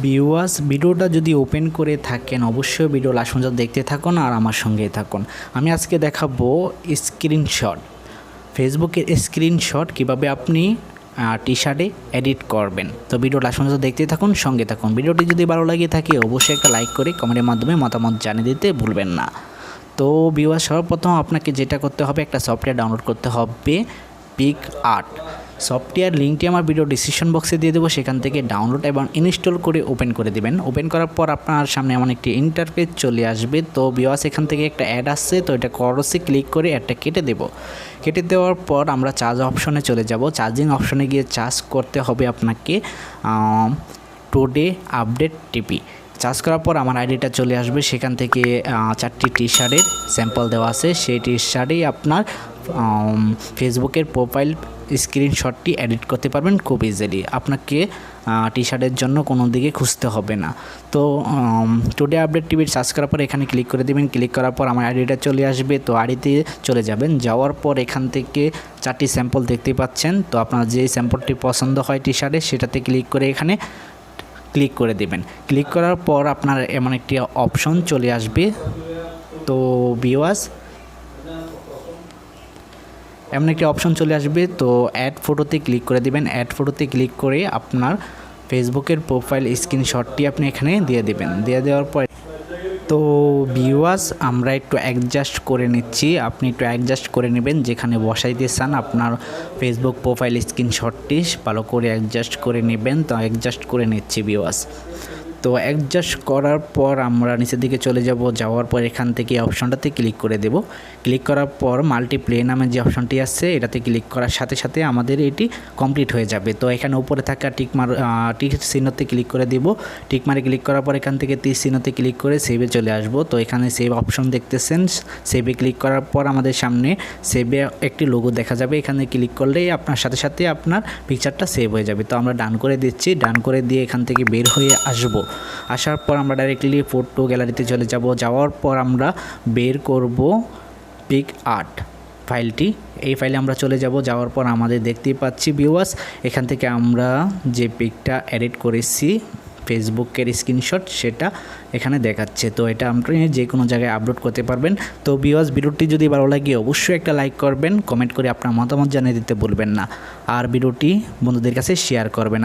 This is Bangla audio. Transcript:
ভিউয়ার্স, ভিডিওটা যদি ওপেন করে থাকেন অবশ্যই ভিডিও লাস্ট পর্যন্ত দেখতে থাকুন আর আমার সঙ্গেই থাকুন। আমি আজকে দেখাবো স্ক্রিনশট, ফেসবুকের স্ক্রিনশট কিভাবে আপনি টি শার্টে এডিট করবেন। তো ভিডিও লাস্ট পর্যন্ত দেখতে থাকুন, সঙ্গে থাকুন। ভিডিওটি যদি ভালো লাগে থাকে অবশ্যই একটা লাইক করে কমেন্টের মাধ্যমে মতামত জানিয়ে দিতে ভুলবেন না। তো ভিউয়ার্স, সর্বপ্রথম আপনাকে যেটা করতে হবে, একটা সফটওয়্যার ডাউনলোড করতে হবে, পিকআর্ট সফটওয়্যার। লিঙ্কটি আমার ভিডিও ডিসক্রিপশন বক্সে দিয়ে দেবো, সেখান থেকে ডাউনলোড এবং ইনস্টল করে ওপেন করে দেবেন। ওপেন করার পর আপনার সামনে এমন একটি ইন্টারফেস চলে আসবে। তো ভিউয়ার্স, এখান থেকে একটা অ্যাড আসছে, তো এটা ক্রসে ক্লিক করে অ্যাডটা কেটে দেব। কেটে দেওয়ার পর আমরা চার্জ অপশনে চলে যাব। চার্জিং অপশনে গিয়ে চার্জ করতে হবে আপনাকে টুডে আপডেট টিপি। চার্জ করার পর আমার আইডিটা চলে আসবে, সেখান থেকে 4টি টি শার্টের স্যাম্পল দেওয়া আছে। সেই টি শার্টেই আপনার ফেসবুকের প্রোফাইল স্ক্রিনশটটি এডিট করতে পারবেন খুব ইজিলি। আপনাকে টি শার্টের জন্য কোনো দিকে খুঁজতে হবে না। তো টুডে আপডেট টিভি সার্চ করার পর এখানে ক্লিক করে দেবেন। ক্লিক করার পর আমার আইডিটা চলে আসবে, তো আইডিতে চলে যাবেন। যাওয়ার পর এখান থেকে 4টি স্যাম্পল দেখতে পাচ্ছেন। তো আপনার যে স্যাম্পলটি পছন্দ হয় টি শার্টের সেটাতে ক্লিক করে এখানে ক্লিক করে দেবেন। ক্লিক করার পর আপনার এমন একটি অপশন চলে আসবে। তো ভিউয়ার্স, এমন একটি অপশন চলে আসবে। তো অ্যাড ফটোতে ক্লিক করে দিবেন। অ্যাড ফটোতে ক্লিক করে আপনার ফেসবুকের প্রোফাইল স্ক্রিনশটটি আপনি এখানে দিয়ে দেবেন। দিয়ে দেওয়ার পর তো ভিউয়ার্স, আমরা একটু অ্যাডজাস্ট করে নিচ্ছি। আপনি একটু অ্যাডজাস্ট করে নেবেন, যেখানে বসাইতে চান আপনার ফেসবুক প্রোফাইল স্ক্রিনশটটি ভালো করে অ্যাডজাস্ট করে নেবেন। তো অ্যাডজাস্ট করে নিচ্ছি ভিউয়ার্স। তো অ্যাডজাস্ট করার পর আমরা নিচের দিকে চলে যাব। যাওয়ার পর এখান থেকে অপশনটাতে ক্লিক করে দেব। ক্লিক করার পর মাল্টিপ্লে নামে যে অপশনটি আছে এটাতে ক্লিক করার সাথে সাথে আমাদের এটি কমপ্লিট হয়ে যাবে। তো এখানে উপরে থাকা টিক চিহ্নতে ক্লিক করে দেব। টিক মারে ক্লিক করার পর এখান থেকে তীর চিহ্নতে ক্লিক করে সেভে চলে আসব। তো এখানে সেভ অপশন দেখতেছেন, সেভে ক্লিক করার পর আমাদের সামনে সেভে একটি লোগো দেখা যাবে। এখানে ক্লিক করলেই আপনার সাথে সাথে আপনার পিকচারটা সেভ হয়ে যাবে। তো আমরা ডান করে দিচ্ছি। ডান করে দিয়ে এখান থেকে বের হয়ে আসব। আসার পর আমরা ডাইরেক্টলি ফটো গ্যালারিতে চলে যাব। যাওয়ার পর আমরা বের করব পিকআর্ট ফাইলটি। এই ফাইলে আমরা চলে যাব। যাওয়ার পর আমাদের দেখতেই পাচ্ছি ভিউয়ার্স, এখান থেকে আমরা যে পিকটা এডিট করেছি ফেসবুকের স্ক্রিনশট সেটা এখানে দেখাচ্ছে। তো এটা আপনি যে কোনো জায়গায় আপলোড করতে পারবেন। তো ভিউয়ার্স, ভিডিওটি যদি ভালো লাগে অবশ্যই একটা লাইক করবেন, কমেন্ট করে আপনার মতামত জানিয়ে দিতে ভুলবেন না, আর ভিডিওটি বন্ধুদের কাছে শেয়ার করবেন।